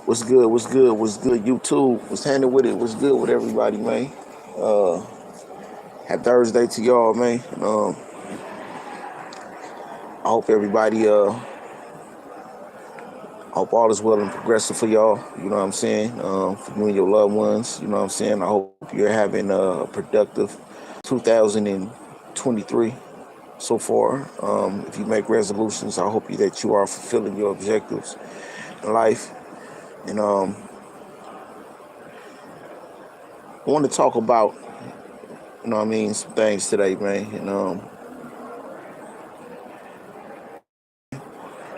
What's good? What's good? What's good? YouTube. What's happening with it? What's good with everybody, man? Uh, Happy Thursday to y'all, man. I hope everybody, I hope all is well and progressive for y'all. You know what I'm saying? For you and your loved ones. You know what I'm saying? I hope you're having a productive 2023 so far. If you make resolutions, I hope that you are fulfilling your objectives in life. And I want to talk about, some things today, man.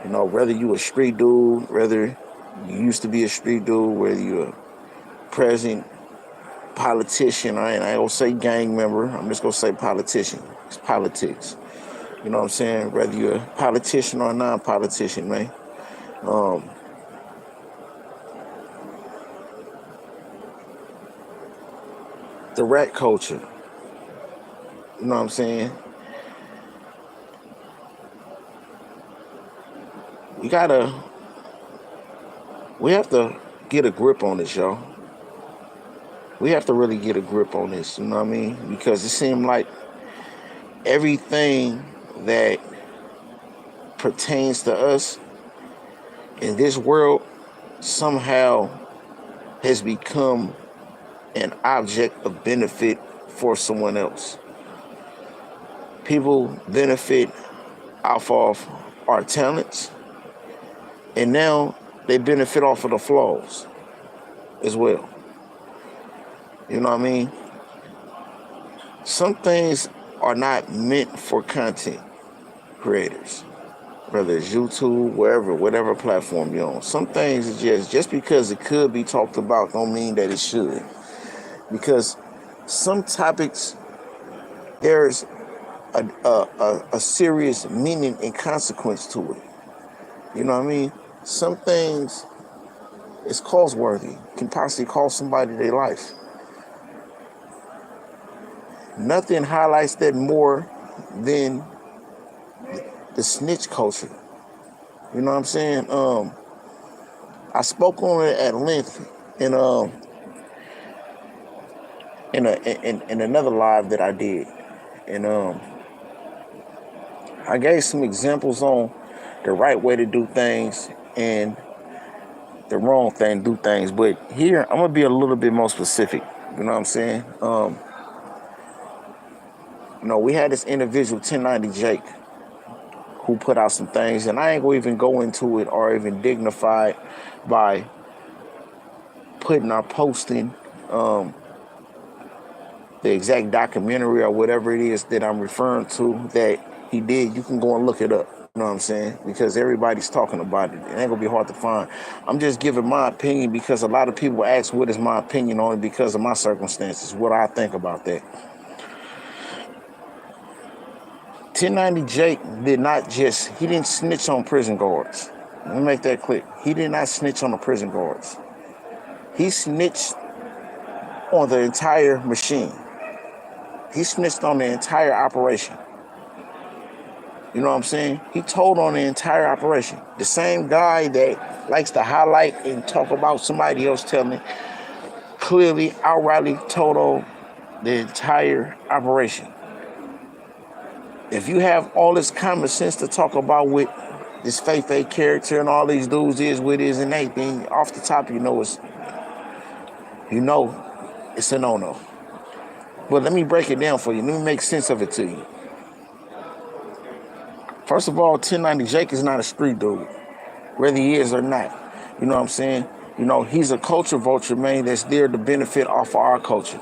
And whether you a street dude, whether you used to be a street dude, whether you're a present politician, I ain't gonna say gang member, I'm just gonna say politician. It's politics. You know what I'm saying? Whether you're a politician or a non-politician, man. Um, the rat culture, you know what I'm saying? We gotta, we have to get a grip on this, y'all. We have to really get a grip on this, you know what I mean? Because it seemed like everything that pertains to us in this world somehow has become an object of benefit for someone else. People benefit off of our talents, and now they benefit off of the flaws as well. You know what I mean? Some things are not meant for content creators, whether it's YouTube, wherever, whatever platform you're on. Some things is just because it could be talked about don't mean that it should. Because some topics, there's a serious meaning and consequence to it. You know what I mean? Some things is cause-worthy, can possibly cost somebody their life. Nothing highlights that more than the snitch culture. You know what I'm saying? I spoke on it at length in in another live that I did, and I gave some examples on the right way to do things and the wrong thing to do things. But here I'm gonna be a little bit more specific. You know what I'm saying? We had this individual 1090 Jake who put out some things, and I ain't gonna even go into it or even dignify by putting or posting the exact documentary or whatever it is that I'm referring to that he did. You can go and look it up. You know what I'm saying? Because everybody's talking about it. It ain't gonna be hard to find. I'm just giving my opinion because a lot of people ask what is my opinion on it because of my circumstances, what I think about that. 1090 Jake he didn't snitch on prison guards. Let me make that clear. He did not snitch on the prison guards. He snitched on the entire machine. He snitched on the entire operation. You know what I'm saying? He told on the entire operation. The same guy that likes to highlight and talk about somebody else telling, clearly, outrightly told on the entire operation. If you have all this common sense to talk about with this fake character and all these dudes is what is and everything, off the top it's a no-no. But let me break it down for you. Let me make sense of it to you. First of all, 1090 Jake is not a street dude, whether he is or not. You know what I'm saying? He's a culture vulture, man, that's there to benefit off of our culture.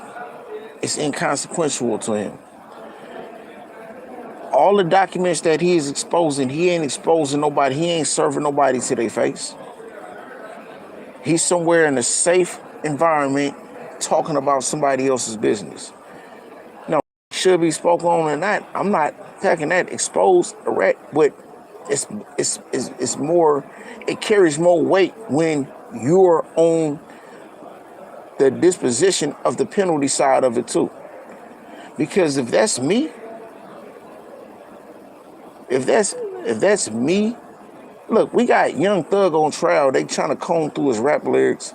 It's inconsequential to him. All the documents that he is exposing, he ain't exposing nobody. He ain't serving nobody to their face. He's somewhere in a safe environment talking about somebody else's business. Should be spoken on or not, I'm not attacking that. Exposed a rat, but it's more, it carries more weight when you're on the disposition of the penalty side of it too. Because if that's me, if that's me Look, we got Young Thug on trial. They trying to comb through his rap lyrics,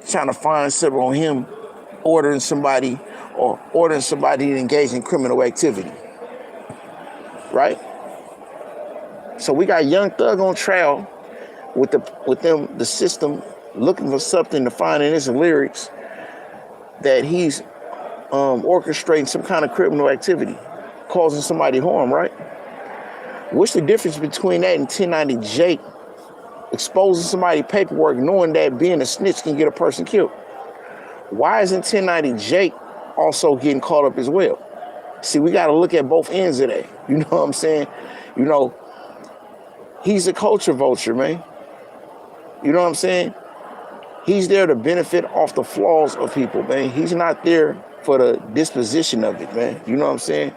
trying to find something on him ordering somebody to engage in criminal activity, right? So we got Young Thug on trial with the system looking for something to find in his lyrics that he's orchestrating some kind of criminal activity, causing somebody harm, right? What's the difference between that and 1090 Jake exposing somebody's paperwork, knowing that being a snitch can get a person killed? Why isn't 1090 Jake also getting caught up as well? See, we got to look at both ends of that. You know what I'm saying? You know, he's a culture vulture, man. You know what I'm saying? He's there to benefit off the flaws of people, man. He's not there for the disposition of it, man. You know what I'm saying?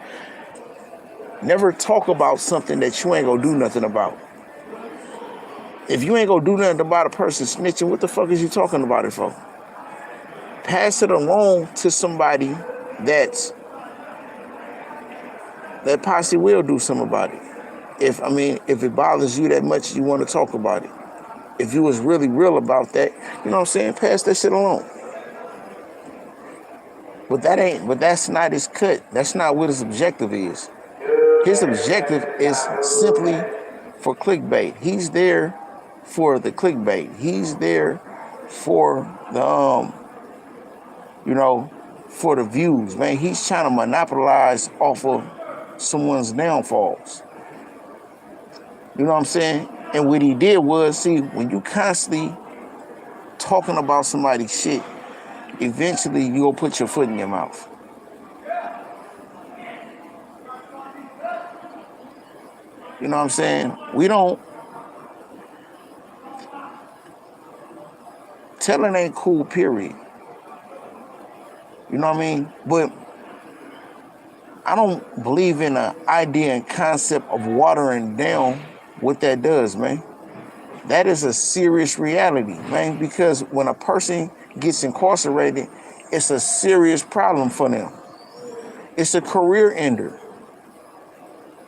Never talk about something that you ain't gonna do nothing about. If you ain't gonna do nothing about a person snitching, what the fuck is you talking about it for? Pass it along to somebody that possibly will do something about it. If it bothers you that much, you want to talk about it. If you was really real about that, you know what I'm saying? Pass that shit along. But that's not his cut. That's not what his objective is. His objective is simply for clickbait. He's there for the clickbait. He's there for the for the views, man. He's trying to monopolize off of someone's downfalls. You know what I'm saying? And what he did was, see, when you constantly talking about somebody's shit, eventually you'll put your foot in your mouth. You know what I'm saying? Telling ain't cool, period. You know what I mean? But I don't believe in the idea and concept of watering down what that does, man. That is a serious reality, man, because when a person gets incarcerated, it's a serious problem for them. It's a career ender.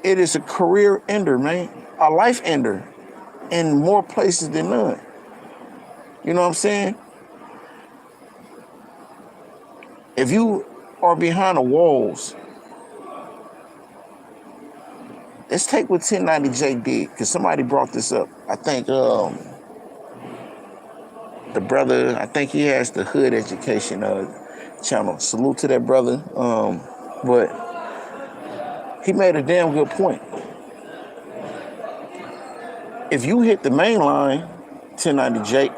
It is a career ender, man. A life ender in more places than none. You know what I'm saying? If you are behind the walls, let's take what 1090 Jake did, because somebody brought this up. I think the brother, I think he has the Hood Education channel. Salute to that brother. But he made a damn good point. If you hit the main line, 1090 Jake,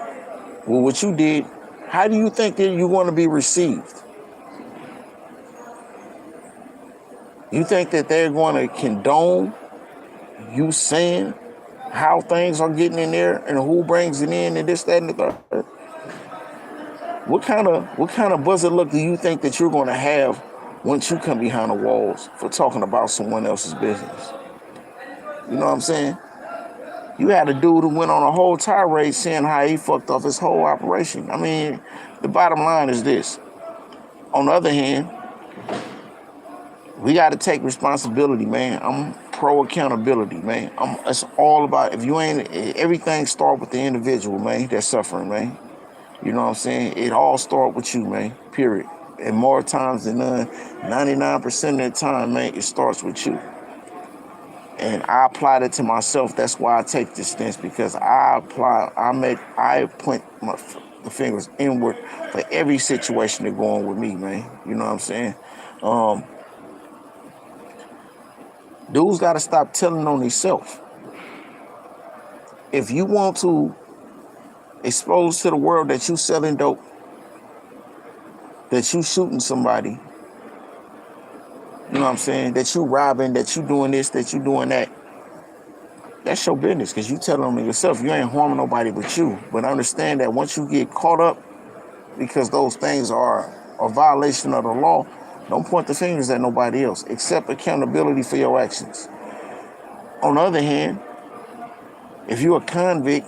well, what you did, how do you think that you're going to be received? You think that they're going to condone you saying how things are getting in there and who brings it in and this, that, and the third? What kind of buzzer look do you think that you're going to have once you come behind the walls for talking about someone else's business? You know what I'm saying? You had a dude who went on a whole tirade saying how he fucked off his whole operation. I mean, the bottom line is this. On the other hand, we got to take responsibility, man. I'm pro accountability, man. It's all about, if you ain't, everything start with the individual, man, that's suffering, man. You know what I'm saying? It all start with you, man, period. And more times than none, 99% of the time, man, it starts with you. And I applied it to myself. That's why I take this stance, because I point the fingers inward for every situation that go on with me, man. You know what I'm saying? Dudes got to stop telling on themselves. If you want to expose to the world that you selling dope, that you shooting somebody, you know what I'm saying, that you robbing, that you doing this, that you doing that, that's your business, because you telling on yourself. You ain't harming nobody but you. But understand that once you get caught up, because those things are a violation of the law, don't point the fingers at nobody else. Accept accountability for your actions. On the other hand, if you're a convict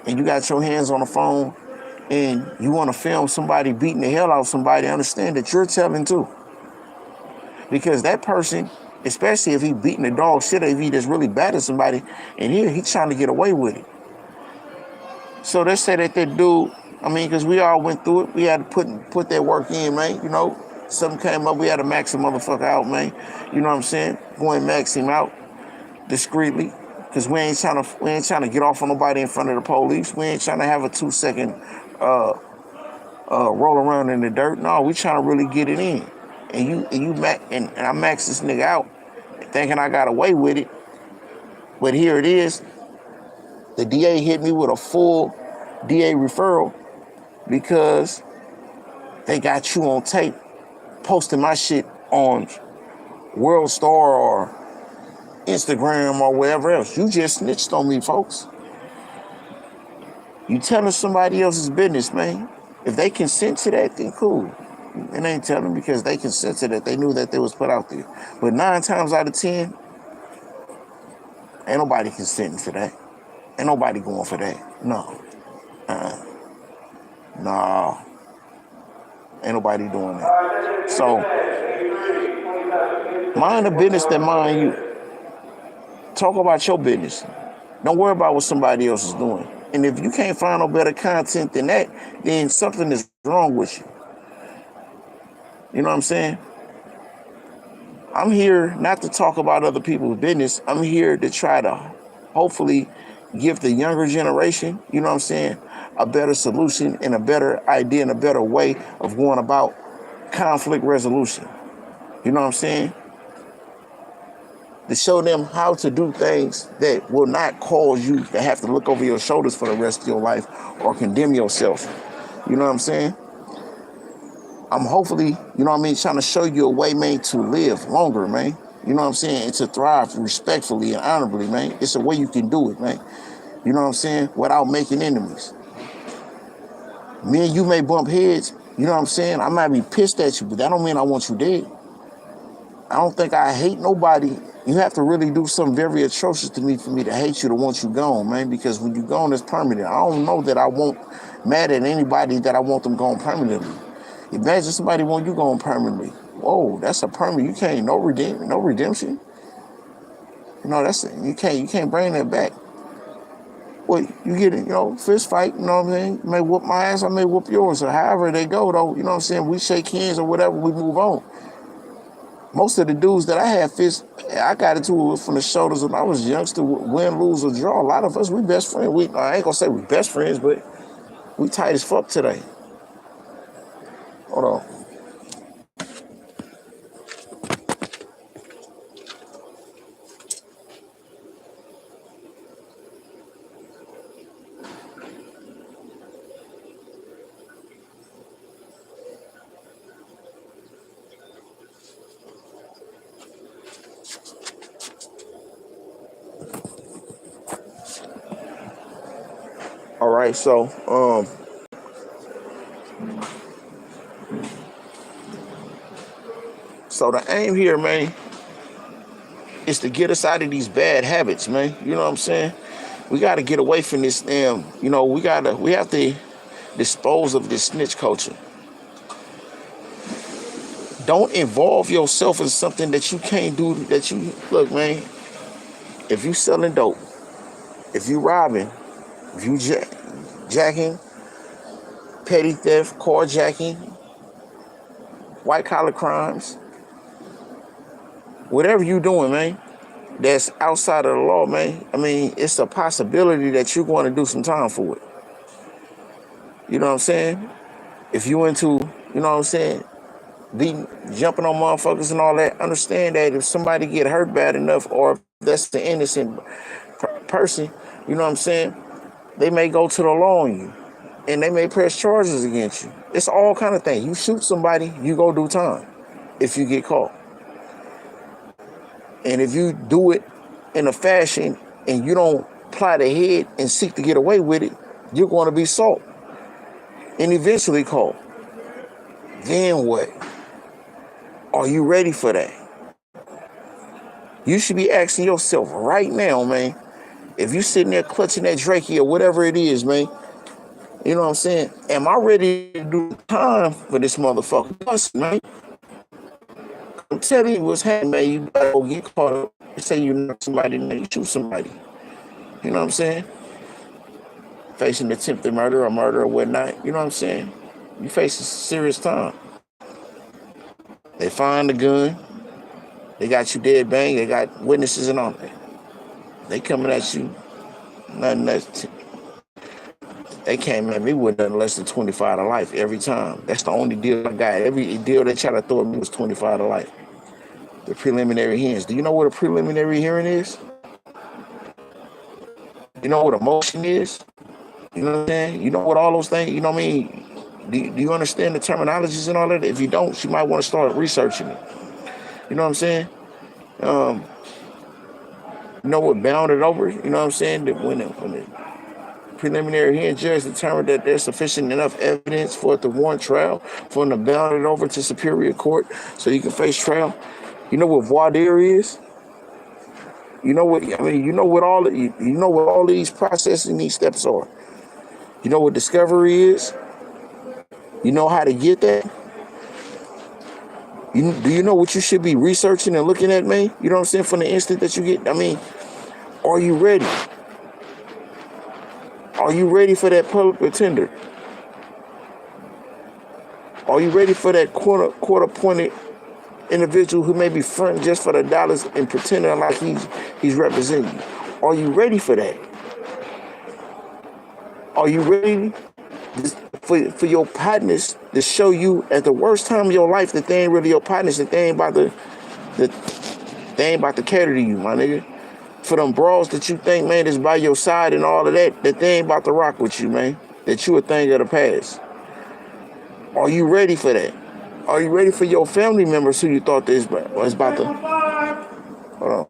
and you got your hands on the phone and you want to film somebody beating the hell out of somebody, understand that you're telling too. Because that person Especially if he beating the dog shit, or if he just really bad at somebody, and here he trying to get away with it. So they say that dude, I mean, because we all went through it, we had to put that work in, man. You know, something came up, we had to max the motherfucker out, man. You know what I'm saying? Go and max him out discreetly, because we ain't trying to get off on nobody in front of the police. We ain't trying to have a 2-second roll around in the dirt. No, we trying to really get it in. And I maxed this nigga out, thinking I got away with it. But here it is. The DA hit me with a full DA referral because they got you on tape posting my shit on World Star or Instagram or wherever else. You just snitched on me, folks. You telling somebody else's business, man. If they consent to that, then cool. It ain't telling because they consent to that. They knew that they was put out there. But 9 times out of 10, ain't nobody consenting to that. Ain't nobody going for that. No. No. Ain't nobody doing that. So, mind the business that mind you. Talk about your business. Don't worry about what somebody else is doing. And if you can't find no better content than that, then something is wrong with you. You know what I'm saying? I'm here not to talk about other people's business. I'm here to try to hopefully give the younger generation, you know what I'm saying, a better solution and a better idea and a better way of going about conflict resolution. You know what I'm saying? To show them how to do things that will not cause you to have to look over your shoulders for the rest of your life or condemn yourself. You know what I'm saying? I'm hopefully, you know what I mean, trying to show you a way, man, to live longer, man. You know what I'm saying? And to thrive respectfully and honorably, man. It's a way you can do it, man. You know what I'm saying? Without making enemies. Me and you may bump heads, you know what I'm saying? I might be pissed at you, but that don't mean I want you dead. I don't think I hate nobody. You have to really do something very atrocious to me for me to hate you, to want you gone, man, because when you gone, it's permanent. I don't know that I won't mad at anybody that I want them gone permanently. Imagine somebody want you gone permanently. Whoa, that's a permanent. You can't, no redemption. You know, you can't bring that back. Well, you get it, you know, fist fight, you know what I'm saying? You may whoop my ass, I may whoop yours, or however they go, though, you know what I'm saying? We shake hands or whatever, we move on. Most of the dudes that I had fists, I got into it from the shoulders when I was a youngster, win, lose, or draw. A lot of us, we best friends. I ain't gonna say we best friends, but we tight as fuck today. Hold on. All right, so the aim here, man, is to get us out of these bad habits, man. You know what I'm saying? We got to get away from this damn, you know, we have to dispose of this snitch culture. Don't involve yourself in something that you can't do, look, man, if you selling dope, if you robbing, if you jacking, petty theft, carjacking, white collar crimes, whatever you doing, man, that's outside of the law, man, I mean, it's a possibility that you're going to do some time for it. You know what I'm saying? If you into, you know what I'm saying, jumping on motherfuckers and all that, understand that if somebody get hurt bad enough, or if that's the innocent person, you know what I'm saying, they may go to the law on you, and they may press charges against you. It's all kind of things. You shoot somebody, you go do time if you get caught. And if you do it in a fashion and you don't plot ahead and seek to get away with it, you're going to be sought and eventually caught. Then what? Are you ready for that? You should be asking yourself right now, man, if you sitting there clutching that Drakey or whatever it is, man, you know what I'm saying? Am I ready to do time for this motherfucker? Man, I'm telling you what's happening, man. You gotta go get caught up. You say you knock somebody, now you shoot somebody. You know what I'm saying? Facing attempted murder or whatnot. You know what I'm saying? You face a serious time. They find the gun. They got you dead bang. They got witnesses and all that. They coming at you. Nothing less. They came at me with nothing less than 25 to life every time. That's the only deal I got. Every deal they tried to throw at me was 25 to life. The preliminary hearings. Do you know what a preliminary hearing is? You know what a motion is? You know what I'm saying? You know what all those things, you know what I mean? Do you understand the terminologies and all that? If you don't, you might want to start researching it. You know what I'm saying? Um, you know what bound it over? You know what I'm saying? That when the preliminary hearing judge determined that there's sufficient enough evidence for it to warrant trial, for them to bound it over to Superior Court so you can face trial. You know what voir dire is? You know what I mean? You know what all these processing these steps are. You know what discovery is? You know how to get that? Do you know what you should be researching and looking at, man? You know what I'm saying? From the instant that you get, I mean, are you ready? Are you ready for that public pretender? Are you ready for that court-appointed individual who may be fronting just for the dollars and pretending like he's representing you? Are you ready for that? Are you ready for your partners to show you at the worst time of your life that they ain't really your partners, that they ain't about to cater to you, my nigga? For them bras that you think, man, is by your side and all of that they ain't about to rock with you, man. That you a thing of the past. Are you ready for that? Are you ready for your family members who you thought this was about to... Hold on.